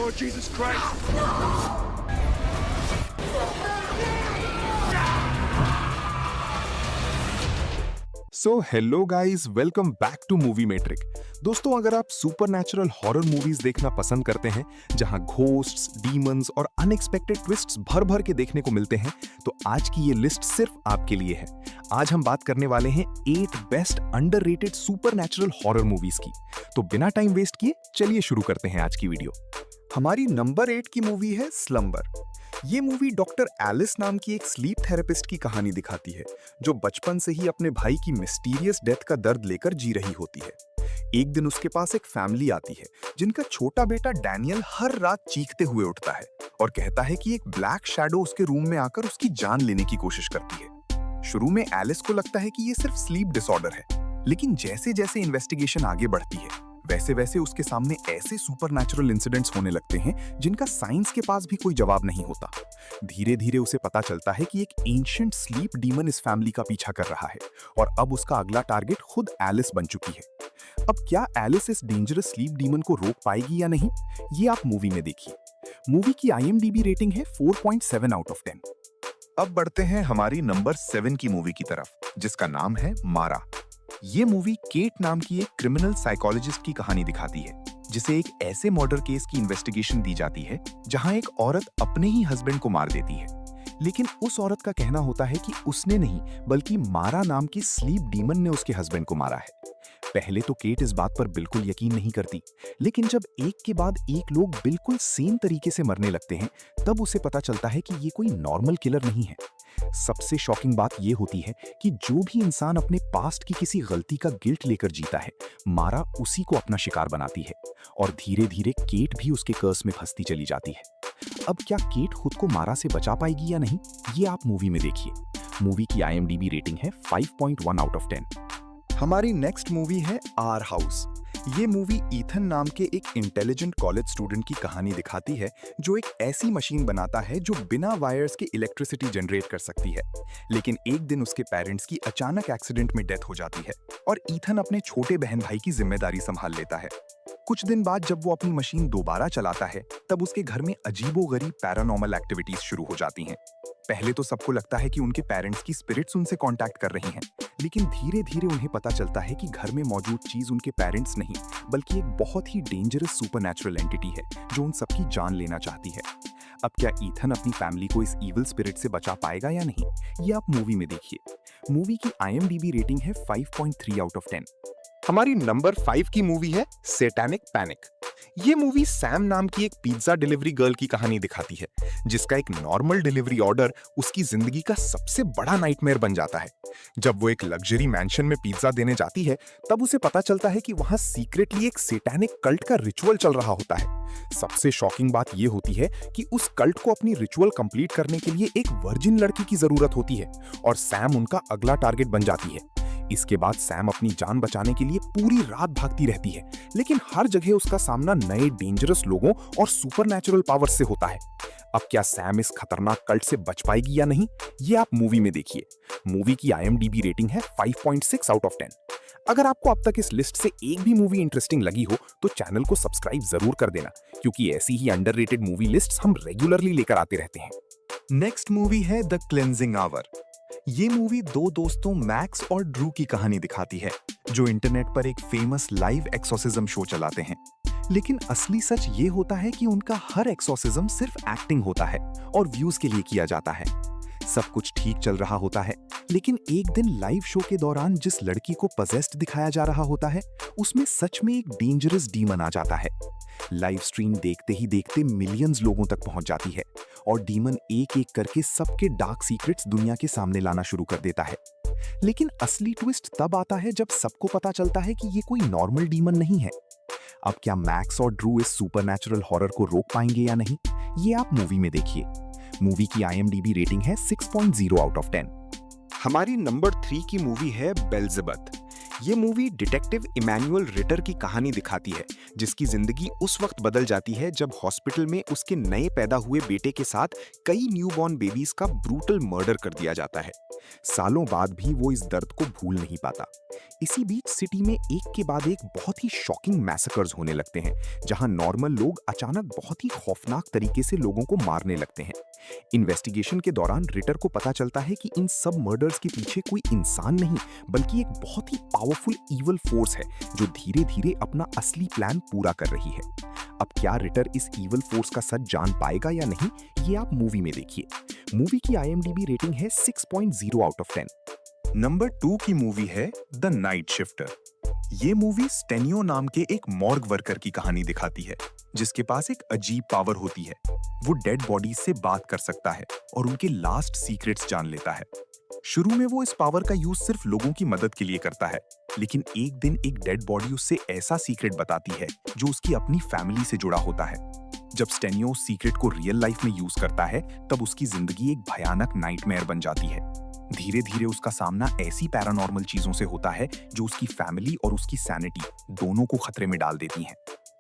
Lord Jesus Christ! So hello guys, welcome back to movie matrix. दोस्तों, अगर आप supernatural horror movies देखना पसंद करते हैं जहां घोस्ट्स, डीमंस और अनएक्सपेक्टेड ट्विस्ट्स भर भर के देखने को मिलते हैं, तो आज की ये लिस्ट सिर्फ आपके लिए है। आज हम बात करने वाले हैं 8 best underrated supernatural horror movies की। तो बिना टाइम वेस्ट किए चलिए शुरू करते हैं आज की वीडियो। हमारी नंबर 8 की मूवी है स्लम्बर। ये मूवी डॉक्टर एलिस नाम की एक स्लीप थेरेपिस्ट की कहानी दिखाती है, जो बचपन से ही अपने भाई की मिस्टीरियस डेथ का दर्द लेकर जी रही होती है। एक दिन उसके पास एक फैमिली आती है जिनका छोटा बेटा डैनियल हर रात चीखते हुए उठता है और कहता है कि एक ब्लैक शैडो उसके रूम में आकर उसकी जान लेने की कोशिश करती है। शुरू में एलिस को लगता है कि ये सिर्फ स्लीप डिसऑर्डर है, लेकिन जैसे जैसे इन्वेस्टिगेशन आगे बढ़ती है वैसे वैसे उसके सामने ऐसे सुपरनैचुरल इंसिडेंट्स होने लगते हैं जिनका साइंस के पास भी कोई जवाब नहीं होता। धीरे धीरे उसे पता चलता है कि एक एंशिएंट स्लीप डीमन इस फैमिली का पीछा कर रहा है और अब उसका अगला टारगेट खुद एलिस बन चुकी है। अब क्या एलिस इस डेंजरस स्लीप डीमन को रोक पाएगी या नहीं, ये आप मूवी में देखिए। मूवी की IMDb रेटिंग है 4.7 आउट ऑफ 10। अब बढ़ते हैं हमारी नंबर 7 की मूवी की तरफ, जिसका नाम है मारा। ये मूवी केट नाम की एक क्रिमिनल साइकोलॉजिस्ट की कहानी दिखाती है, जिसे एक ऐसे मर्डर केस की इन्वेस्टिगेशन दी जाती है जहां एक औरत अपने ही हस्बैंड को मार देती है। लेकिन उस औरत का कहना होता है कि उसने नहीं बल्कि मारा नाम की स्लीप डीमन ने उसके हस्बैंड को मारा है। पहले तो केट इस बात पर बिल्कुल यकीन नहीं करती, लेकिन जब एक के बाद एक लोग बिल्कुल सेम तरीके से मरने लगते हैं, तब उसे पता चलता है कि ये कोई नॉर्मल किलर नहीं है। सबसे शॉकिंग बात यह होती है कि जो भी इंसान अपने पास्ट की किसी गलती का गिल्ट लेकर जीता है, मारा उसी को अपना शिकार बनाती है और धीरे धीरे केट भी उसके कर्स में फंसती चली जाती है। अब क्या केट खुद को मारा से बचा पाएगी या नहीं, ये आप मूवी में देखिए। मूवी की IMDb रेटिंग है 5.1 आउट ऑफ 10। हमारी नेक्स्ट मूवी है आर हाउस। ये मूवी ईथन नाम के एक इंटेलिजेंट कॉलेज स्टूडेंट की कहानी दिखाती है जो एक ऐसी मशीन बनाता है जो बिना वायर्स के इलेक्ट्रिसिटी जनरेट कर सकती है। लेकिन एक दिन उसके पेरेंट्स की अचानक एक्सीडेंट में डेथ हो जाती है और ईथन अपने छोटे बहन भाई की जिम्मेदारी संभाल लेता है। कुछ दिन बाद जब वो अपनी मशीन दोबारा चलाता है, तब उसके घर में अजीबोगरीब पैरानॉर्मल एक्टिविटीज शुरू हो जाती हैं। पहले तो सबको लगता है कि उनके पेरेंट्स की स्पिरिट्स उनसे कांटेक्ट कर रही हैं, लेकिन धीरे धीरे उन्हें पता चलता है कि घर में मौजूद चीज उनके पेरेंट्स नहीं बल्कि एक बहुत ही डेंजरस सुपरनैचुरल एंटिटी है जो उन सबकी जान लेना चाहती है। अब क्या ईथन अपनी फैमिली को इस इविल स्पिरिट से बचा पाएगा या नहीं, ये आप मूवी में देखिए। मूवी की IMDb रेटिंग है 5.3 आउट ऑफ 10। हमारी नंबर 5 की मूवी है सैटेनिक पैनिक। ये मूवी सैम नाम की एक पिज्जा डिलीवरी गर्ल की कहानी दिखाती है, जिसका एक नॉर्मल डिलीवरी ऑर्डर उसकी जिंदगी का सबसे बड़ा नाइटमेयर बन जाता है। जब वो एक लग्जरी मैंशन में पिज्जा देने जाती है, तब उसे पता चलता है कि वहां सीक्रेटली एक सैटेनिक कल्ट का रिचुअल चल रहा होता है। सबसे शॉकिंग बात यह होती है कि उस कल्ट को अपनी रिचुअल कंप्लीट करने के लिए एक वर्जिन लड़की की जरूरत होती है और सैम उनका अगला टारगेट बन जाती है। इसके बाद सैम अपनी जान बचाने के लिए पूरी रात भागती रहती है, लेकिन हर जगह उसका सामना नए डेंजरस लोगों और सुपरनैचुरल पावर्स से होता है। अब क्या सैम इस खतरनाक कल्ट से बच पाएगी या नहीं, ये आप मूवी में देखिए। मूवी की IMDb रेटिंग है 5.6 आउट ऑफ 10। अगर आपको अब तक इस लिस्ट से एक भी मूवी इंटरेस्टिंग लगी हो तो चैनल को सब्सक्राइब जरूर कर देना, क्योंकि ऐसी ही अंडररेटेड मूवी लिस्ट्स हम रेगुलरली लेकर आते रहते हैं। नेक्स्ट मूवी है द क्लेंजिंग आवर। ये मूवी दो दोस्तों मैक्स और ड्रू की कहानी दिखाती है, जो इंटरनेट पर एक फेमस लाइव एक्सोर्सिज्म शो चलाते हैं। लेकिन असली सच ये होता है कि उनका हर एक्सोर्सिज्म सिर्फ एक्टिंग होता है और व्यूज के लिए किया जाता है। सब कुछ ठीक चल रहा होता है, लेकिन एक दिन लाइव शो के दौरान जिस लड़की को पजेस्ड दिखाया जा रहा होता है, उसमें सच में एक डेंजरस डीमन आ जाता है। लाइव स्ट्रीम देखते ही देखते मिलियंस लोगों तक पहुंच जाती है और डीमन एक एक करके सबके डार्क सीक्रेट्स दुनिया के सामने लाना शुरू कर देता है। लेकिन असली ट्विस्ट तब आता है जब सबको पता चलता है कि ये कोई नॉर्मल डीमन नहीं है। अब क्या मैक्स और ड्रू इस सुपरनैचुरल हॉरर को रोक पाएंगे या नहीं, ये आप मूवी में देखिए। मूवी की IMDb रेटिंग है 6.0 आउट ऑफ 10। हमारी नंबर 3 की मूवी है बेल्जेबथ। ये मूवी डिटेक्टिव इमैनुअल रिटर की कहानी दिखाती है, जिसकी जिंदगी उस वक्त बदल जाती है जब हॉस्पिटल में उसके नए पैदा हुए बेटे के साथ कई न्यूबॉर्न बेबीज का ब्रूटल मर्डर कर दिया जाता है। सालों बाद भी वो इस दर्द को भूल नहीं पाता। इसी बीच सिटी में एक के बाद एक बहुत ही शॉकिंग मैसेकर्स होने लगते हैं, जहां नॉर्मल लोग अचानक बहुत ही खौफनाक तरीके से लोगों को मारने लगते हैं। इन्वेस्टिगेशन के दौरान रिटर को पता चलता है कि इन सब मर्डर्स के पीछे कोई इंसान नहीं, बल्कि एक बहुत ही पावरफुल ईवल फोर्स है जो धीरे धीरे अपना असली प्लान पूरा कर रही है। अब क्या रिटर इस ईवल फोर्स का सच जान पाएगा या नहीं, ये आप मूवी में देखिए। मूवी की IMDb रेटिंग है 6.0 आउट ऑफ 10। नंबर 2 की मूवी है द नाइट शिफ्टर। ये मूवी स्टेनियो नाम के एक मॉर्ग वर्कर की कहानी दिखाती है, जिसके पास एक अजीब पावर होती है। वो डेड बॉडीज से बात कर सकता है और उनके लास्ट सीक्रेट्स जान लेता है। शुरू में वो इस पावर का यूज सिर्फ लोगों की मदद के लिए करता है, लेकिन एक दिन एक डेड बॉडी उससे ऐसा सीक्रेट बताती है जो उसकी अपनी फैमिली से जुड़ा होता है। जब स्टेनियो उस सीक्रेट को रियल लाइफ में यूज करता है, तब उसकी जिंदगी एक भयानक नाइटमेयर बन जाती है। धीरे धीरे उसका सामना ऐसी पैरानॉर्मल चीजों से होता है जो उसकी फैमिली और उसकी सैनिटी दोनों को खतरे में डाल देती हैं।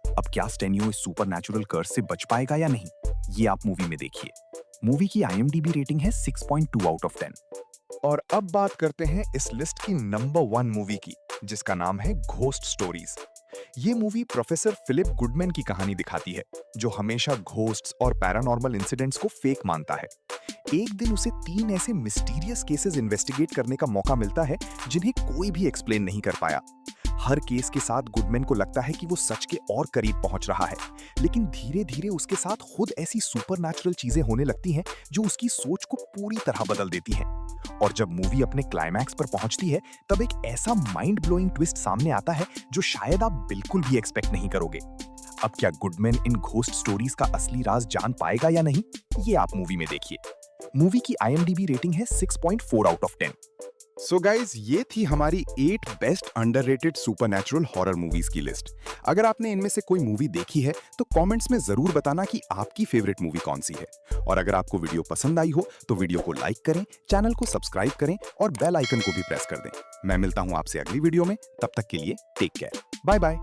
अब क्या स्टेनियो इस सुपरनैचुरल कर्स से बच पाएगा या नहीं, ये आप मूवी में देखिए। मूवी की IMDb रेटिंग है 6.2 आउट ऑफ 10। और अब बात करते हैं इस लिस्ट की नंबर 1 मूवी की, जिसका नाम है घोस्ट स्टोरीज। ये मूवी प्रोफेसर फिलिप गुडमैन की कहानी दिखाती है, जो हमेशा घोस्ट्स और पैरानॉर्मल इंसिडेंट्स को फेक मानता है। एक दिन उसे 3 ऐसे मिस्टीरियस केसेस इन्वेस्टिगेट करने का मौका मिलता है जिन्हें कोई भी एक्सप्लेन नहीं कर पाया। हर केस के साथ गुडमैन को लगता है कि वो सच के और करीब पहुंच रहा है, लेकिन धीरे धीरे उसके साथ खुद ऐसी सुपरनैचुरल चीजें होने लगती हैं जो उसकी सोच को पूरी तरह बदल देती हैं। और जब मूवी अपने क्लाइमैक्स पर पहुंचती है, तब एक ऐसा माइंड ब्लोइंग ट्विस्ट सामने आता है जो शायद आप बिल्कुल भी एक्सपेक्ट नहीं करोगे। अब क्या गुडमैन इन घोस्ट स्टोरीज का असली राज जान पाएगा या नहीं, ये आप मूवी में देखिए। मूवी की IMDb रेटिंग है 6.4 आउट ऑफ 10। सो गाइज, ये थी हमारी 8 best underrated supernatural horror movies की लिस्ट। अगर आपने इनमें से कोई मूवी देखी है तो कमेंट्स में जरूर बताना कि आपकी फेवरेट मूवी कौन सी है। और अगर आपको वीडियो पसंद आई हो तो वीडियो को लाइक करें, चैनल को सब्सक्राइब करें और बेल आइकन को भी प्रेस कर दें। मैं मिलता हूं आपसे अगली वीडियो में, तब तक के लिए टेक केयर, बाय बाय।